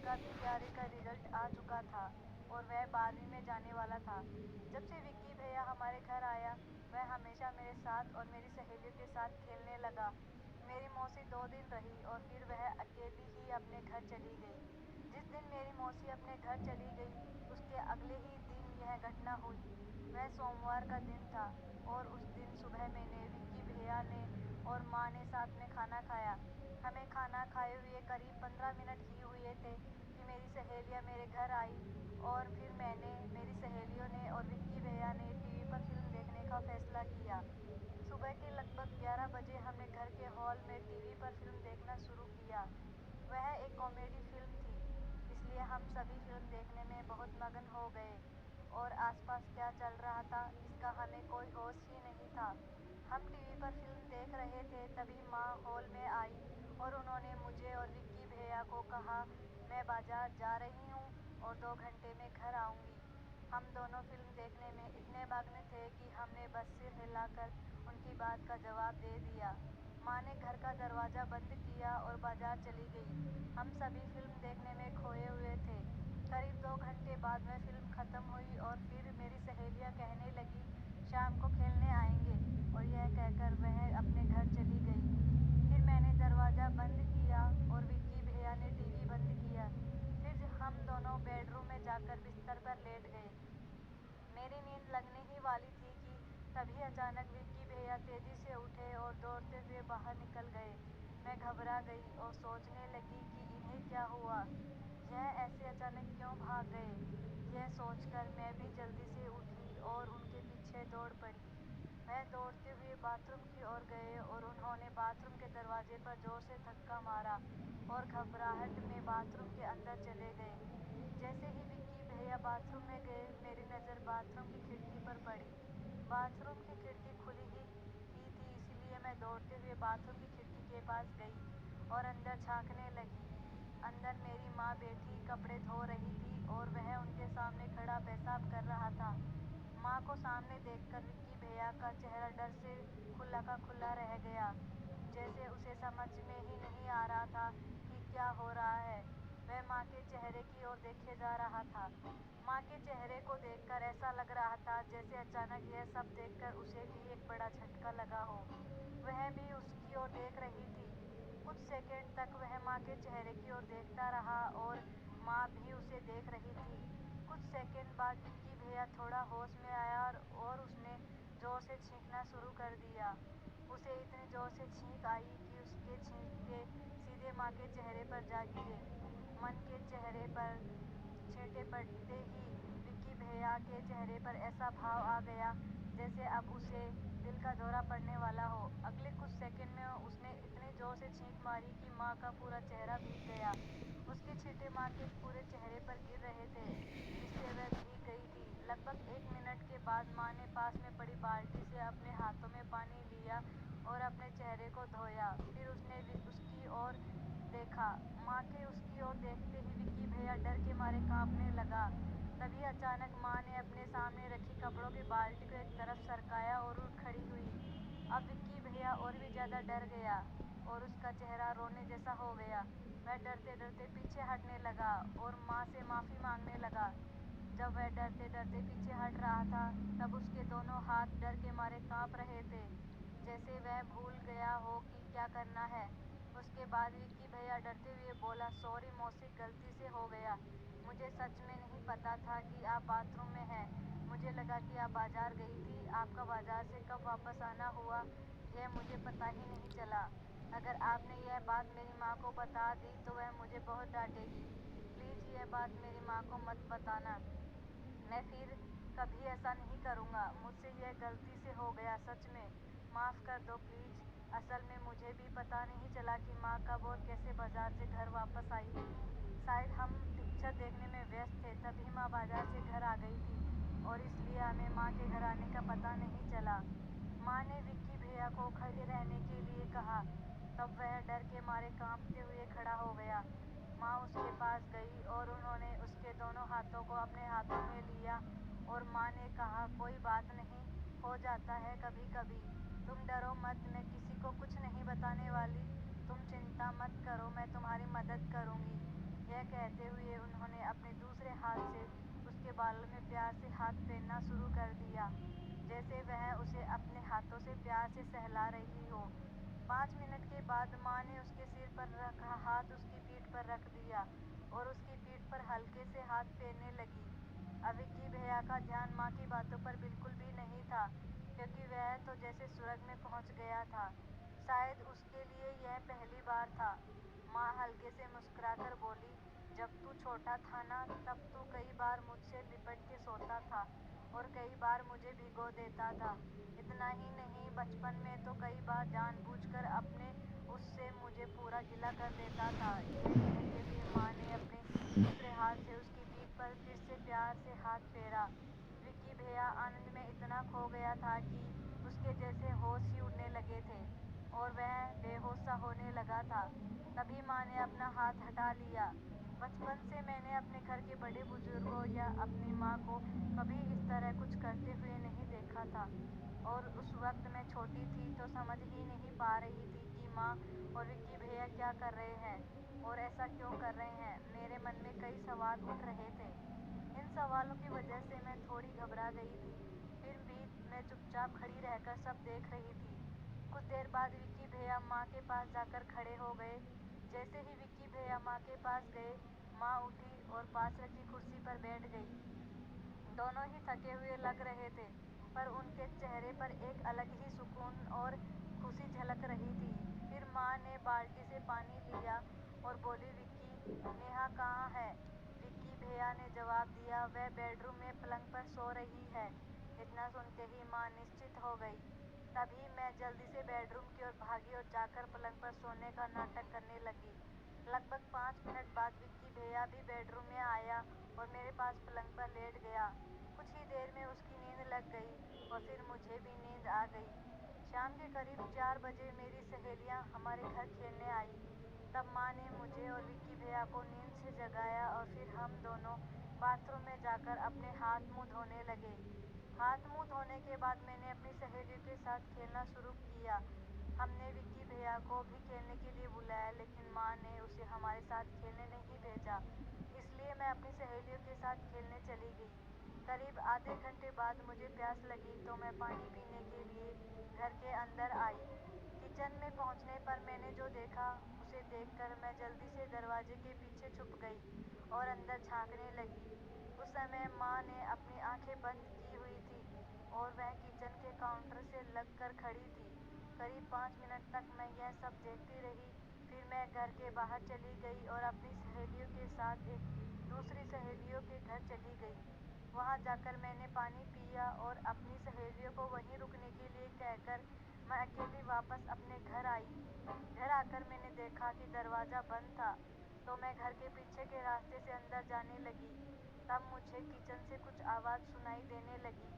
का भी 11वीं का रिजल्ट आ चुका था और वह 12वीं में जाने वाला था। जब से विक्की भैया हमारे घर आया, वह हमेशा मेरे साथ और मेरी सहेलियों के साथ खेलने लगा। मेरी मौसी 2 दिन रही और फिर वह अकेली ही अपने घर चली गई। जिस दिन मेरी मौसी अपने घर चली गई, उसके अगले ही दिन यह घटना हुई। वह सोमवार का दिन था और उस दिन सुबह मैंने, विक्की भैया ने और माँ ने साथ में खाना खाया। हमें खाना खाए हुए करीब 15 मिनट ही हुए थे कि मेरी सहेलियाँ मेरे घर आई और फिर मैंने, मेरी सहेलियों ने और विक्की भैया ने टीवी पर फिल्म देखने का फैसला किया। सुबह के लगभग 11 बजे हमने घर के हॉल में टीवी पर फिल्म देखना शुरू किया। वह एक कॉमेडी फिल्म थी, इसलिए हम सभी फिल्म देखने में बहुत मगन हो गए और आसपास क्या चल रहा था इसका हमें कोई होश ही नहीं था। हम टीवी पर फिल्म देख रहे थे, तभी माँ हॉल में आई और उन्होंने मुझे और विक्की भैया को कहा, मैं बाजार जा रही हूँ और 2 घंटे में घर आऊँगी। हम दोनों फिल्म देखने में इतने मग्न थे कि हमने बस सिर हिलाकर उनकी बात का जवाब दे दिया। माँ ने घर का दरवाज़ा बंद किया और बाजार चली गई। हम सभी फिल्म देखने में खोए हुए थे। करीब 2 घंटे बाद वह फिल्म ख़त्म हुई और फिर मेरी सहेलियाँ कहने लगी, शाम को खेलने आएंगे, और यह कहकर वह अपने घर चली गई। फिर मैंने दरवाज़ा बंद किया और विक्की भैया ने टीवी बंद किया। फिर हम दोनों बेडरूम में जाकर बिस्तर पर लेट गए। मेरी नींद लगने ही वाली थी कि तभी अचानक विक्की भैया तेजी से उठे और दौड़ते हुए बाहर निकल गए। मैं घबरा गई और सोचने लगी कि इन्हें क्या हुआ, यह ऐसे अचानक क्यों भाग गए। यह सोचकर मैं भी जल्दी से उठी और उनके पीछे दौड़ पड़ी। वह दौड़ते हुए बाथरूम की ओर गए और उन्होंने बाथरूम के दरवाजे पर जोर से धक्का मारा और घबराहट में बाथरूम के अंदर चले गए। जैसे ही विक्की भैया बाथरूम में गए, मेरी नज़र बाथरूम की खिड़की पर पड़ी। बाथरूम की खिड़की खुली ही थी, इसीलिए मैं दौड़ते हुए बाथरूम की खिड़की के पास गई और अंदर झांकने लगी। अंदर मेरी माँ बैठी कपड़े धो रही थी और वह उनके सामने खड़ा पेशाब कर रहा था। माँ को सामने देखकर विक्की भैया का चेहरा डर से खुला का खुला रह गया, जैसे उसे समझ में ही नहीं आ रहा था कि क्या हो रहा है। वह माँ के चेहरे की ओर देखे जा रहा था। माँ के चेहरे को देखकर ऐसा लग रहा था जैसे अचानक यह सब देखकर उसे भी एक बड़ा झटका लगा हो। वह भी उसकी ओर देख रही थी। कुछ सेकंड तक वह माँ के चेहरे की ओर देखता रहा और माँ भी उसे देख रही थी। कुछ सेकंड बाद विक्की भैया थोड़ा होश में आया और उसने जोर से छींकना शुरू कर दिया। उसे इतनी जोर से छींक आई कि उसके छींटे सीधे माँ के चेहरे पर जा गिरे। मन के चेहरे पर छींटे पड़ते ही विक्की भैया के चेहरे पर ऐसा भाव आ गया जैसे अब उसे दिल का दौरा पड़ने वाला हो। अगले कुछ सेकंड में उसने इतनी जोर से छींक मारी कि माँ का पूरा चेहरा भीग गया। उसके छींटे माँ के पूरे चेहरे पर गिर रहे थे, जिससे वह भीग गई थी। लगभग 1 मिनट के बाद माँ ने पास में पड़ी बाल्टी से अपने हाथों में पानी लिया और अपने चेहरे को धोया। फिर उसने उसकी ओर देखा। माँ के उसकी ओर देखते ही विक्की भैया डर के मारे कांपने लगा। तभी अचानक माँ ने अपने सामने रखी कपड़ों की बाल्टी को एक तरफ सरकाया और उठ खड़ी हुई। अब विक्की भैया और भी ज़्यादा डर गया और उसका चेहरा रोने जैसा हो गया। वह डरते डरते पीछे हटने लगा और माँ से माफ़ी मांगने लगा। जब वह डरते डरते पीछे हट रहा था, तब उसके दोनों हाथ डर के मारे कांप रहे थे, जैसे वह भूल गया हो कि क्या करना है। उसके बाद विक्की भैया डरते हुए बोला, सॉरी मौसी, गलती से हो गया। मुझे सच में नहीं पता था कि आप बाथरूम में हैं। मुझे लगा कि आप बाजार गई थी। आपका बाजार से कब वापस आना हुआ यह मुझे पता ही नहीं चला। अगर आपने यह बात मेरी माँ को बता दी तो वह मुझे बहुत डांटेगी। प्लीज़ यह बात मेरी माँ को मत बताना। मैं फिर कभी ऐसा नहीं करूँगा। मुझसे यह गलती से हो गया, सच में माफ़ कर दो प्लीज़। असल में मुझे भी पता नहीं चला कि माँ कब और कैसे बाजार से घर वापस आई थी। शायद हम पिक्चर देखने में व्यस्त थे, तभी माँ बाजार से घर आ गई थी और इसलिए हमें माँ के घर आने का पता नहीं चला। माँ ने विक्की भैया को खड़े रहने के लिए कहा। तब वह डर के मारे कांपते हुए खड़ा हो गया। माँ उसके पास गई और उन्होंने उसके दोनों हाथों को अपने हाथों में लिया और माँ ने कहा, कोई बात नहीं, हो जाता है कभी कभी। तुम डरो मत, मैं किसी को कुछ नहीं बताने वाली। तुम चिंता मत करो, मैं तुम्हारी मदद करूँगी। यह कहते हुए उन्होंने अपने दूसरे हाथ से उसके बालों में प्यार से हाथ फेरना शुरू कर दिया, जैसे वह उसे अपने हाथों से प्यार से सहला रही हो। 5 मिनट के बाद माँ ने उसके सिर पर रखा हाथ उसकी पीठ पर रख दिया और उसकी पीठ पर हल्के से हाथ फेरने लगी। अब विक्की भैया का ध्यान माँ की बातों पर बिल्कुल भी नहीं था, क्योंकि वह तो जैसे स्वर्ग में पहुँच गया था। शायद उसके लिए यह पहली बार था। माँ हल्के से मुस्कुराकर बोली, जब तू छोटा था ना, तब तू कई बार मुझसे लिपट के सोता था और कई बार मुझे भिगो देता था। इतना ही नहीं, बचपन में तो कई बार जानबूझकर अपने उससे मुझे पूरा गिला कर देता था। यह कहते हुए माँ ने अपने दूसरे हाथ से उसकी पीठ पर फिर से प्यार से हाथ फेरा। विक्की भैया आनंद में इतना खो गया था कि उसके जैसे होश ही उड़ने लगे थे और वह बेहोश सा होने लगा था। तभी माँ ने अपना हाथ हटा लिया। बचपन से मैंने अपने घर के बड़े बुजुर्गों या अपनी माँ को कभी इस तरह कुछ करते हुए नहीं देखा था, और उस वक्त मैं छोटी थी तो समझ ही नहीं पा रही थी कि माँ और विक्की भैया क्या कर रहे हैं और ऐसा क्यों कर रहे हैं। मेरे मन में कई सवाल उठ रहे थे। इन सवालों की वजह से मैं थोड़ी घबरा गई थी। फिर भी मैं चुपचाप खड़ी रहकर सब देख रही थी। कुछ देर बाद विक्की भैया माँ के पास जाकर खड़े हो गए। जैसे ही विक्की भैया माँ के पास गए, माँ उठी और पास रखी कुर्सी पर बैठ गई। दोनों ही थके हुए लग रहे थे, पर उनके चेहरे पर एक अलग ही सुकून और खुशी झलक रही थी। फिर माँ ने बाल्टी से पानी लिया और बोली, विक्की, नेहा कहाँ है? विक्की भैया ने जवाब दिया, वह बेडरूम में पलंग पर सो रही है। इतना सुनते ही माँ निश्चित हो गई। तभी मैं जल्दी से बेडरूम की ओर भागी और जाकर पलंग पर सोने का नाटक करने लगी। लगभग 5 मिनट बाद विक्की भैया भी बेडरूम में आया और मेरे पास पलंग पर लेट गया। कुछ ही देर में उसकी नींद लग गई और फिर मुझे भी नींद आ गई। शाम के करीब 4 बजे मेरी सहेलियां हमारे घर खेलने आई। तब माँ ने मुझे और विक्की भैया को नींद से जगाया और फिर हम दोनों बाथरूम में जाकर अपने हाथ मुंह धोने लगे। हाथ मुंह धोने के बाद मैंने अपनी सहेलियों के साथ खेलना शुरू किया। हमने विक्की भैया को भी खेलने के लिए बुलाया, लेकिन माँ ने उसे हमारे साथ खेलने नहीं भेजा, इसलिए मैं अपनी सहेलियों के साथ खेलने चली गई। करीब आधे घंटे बाद मुझे प्यास लगी तो मैं पानी पीने के लिए घर के अंदर आई। किचन में पहुंचने पर मैंने जो देखा उसे देखकर मैं जल्दी से दरवाजे के पीछे छुप गई और अंदर झांकने लगी। उस समय माँ ने अपनी आंखें बंद की हुई थी और वह किचन के काउंटर से लगकर खड़ी थी। करीब 5 मिनट तक मैं यह सब देखती रही। फिर मैं घर के बाहर चली गई और अपनी सहेलियों के साथ एक दूसरी सहेलियों के घर चली गई। वहां जाकर मैंने पानी पिया और अपनी सहेलियों को वहीं रुकने के लिए कहकर मैं अकेली वापस अपने घर आई। घर आकर मैंने देखा कि दरवाज़ा बंद था, तो मैं घर के पीछे के रास्ते से अंदर जाने लगी। तब मुझे किचन से कुछ आवाज़ सुनाई देने लगी,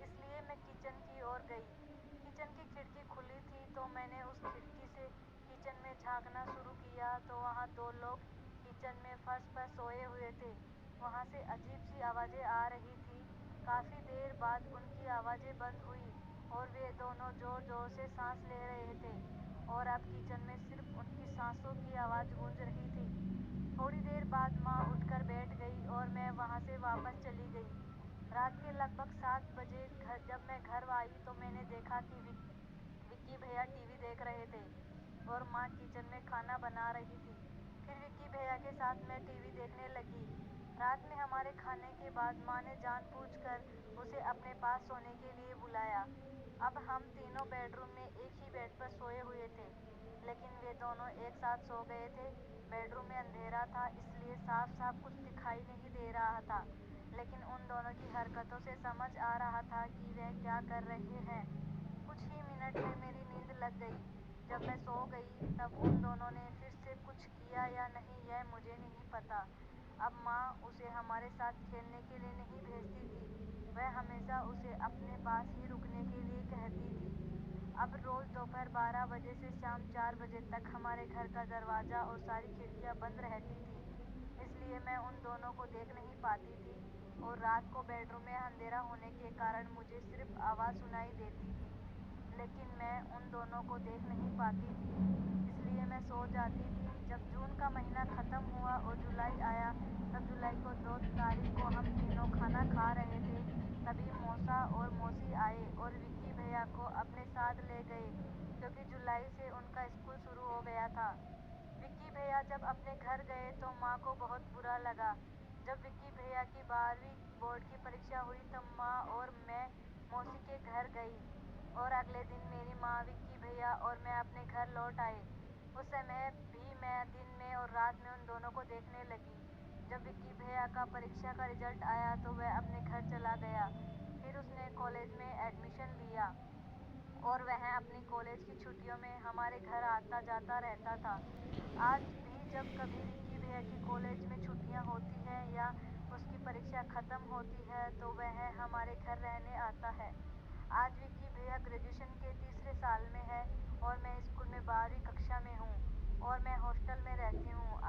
इसलिए मैं किचन की ओर गई। किचन की खिड़की खुली थी तो मैंने उस खिड़की से किचन में झांकना शुरू किया तो वहाँ दो लोग किचन में फर्श पर सोए हुए थे। वहाँ से अजीब सी आवाज़ें आ रही थी। काफ़ी देर बाद उनकी आवाज़ें बंद हुई और वे दोनों ज़ोर ज़ोर से सांस ले रहे थे और अब किचन में सिर्फ उनकी सांसों की आवाज़ गूंज रही थी। थोड़ी देर बाद माँ उठकर बैठ गई और मैं वहाँ से वापस चली गई। रात के लगभग 7 बजे जब मैं घर आई तो मैंने देखा कि विक्की भैया टीवी देख रहे थे और माँ किचन में खाना बना रही थी। फिर विक्की भैया के साथ मैं टीवी देखने लगी। रात में हमारे खाने के बाद माँ ने जानबूझकर उसे अपने पास सोने के लिए बुलाया। अब हम तीनों बेडरूम में एक ही बेड पर सोए हुए थे, लेकिन वे दोनों एक साथ सो गए थे। बेडरूम में अंधेरा था, इसलिए साफ साफ कुछ दिखाई नहीं दे रहा था, लेकिन उन दोनों की हरकतों से समझ आ रहा था कि वह क्या कर रहे हैं। कुछ ही मिनट में मेरी नींद लग गई। जब मैं सो गई तब उन दोनों ने फिर से कुछ किया या नहीं यह मुझे नहीं पता। अब माँ उसे हमारे साथ खेलने के लिए नहीं भेजती थी, वह हमेशा उसे अपने पास ही रुकने के लिए कहती थी। अब रोज़ दोपहर 12 बजे से शाम 4 बजे तक हमारे घर का दरवाज़ा और सारी खिड़कियाँ बंद रहती थी, इसलिए मैं उन दोनों को देख नहीं पाती थी और रात को बेडरूम में अंधेरा होने के कारण मुझे सिर्फ आवाज़ सुनाई देती थी, लेकिन मैं उन दोनों को देख नहीं पाती थी, इसलिए मैं सो जाती थी। जब जून का महीना ख़त्म हुआ और और जुलाई आया। तब जुलाई को 2 तारीख को हम तीनों खाना खा रहे थे, तभी मौसा और मौसी आए और विक्की भैया को अपने साथ ले गए, क्योंकि जुलाई से उनका स्कूल शुरू हो गया था। विक्की भैया जब अपने घर गए तो माँ को बहुत बुरा लगा। जब विक्की भैया की 12वीं बोर्ड की परीक्षा हुई तब माँ और मैं मौसी के घर गई, और अगले दिन मेरी माँ, विक्की भैया और मैं अपने घर लौट आए। उस समय भी मैं दिन में और रात में उन दोनों को देखने लगी। जब विक्की भैया का परीक्षा का रिजल्ट आया तो वह अपने घर चला गया। फिर उसने कॉलेज में एडमिशन लिया और वह अपनी कॉलेज की छुट्टियों में हमारे घर आता जाता रहता था। आज भी जब कभी विक्की भैया की कॉलेज में छुट्टियां होती है या उसकी परीक्षा खत्म होती है तो वह हमारे घर रहने आता है। आज विक्की भैया ग्रेजुएशन के तीसरे साल में है और मैं स्कूल में 12वीं कक्षा में हूँ और मैं हॉस्टल में रहती हूँ।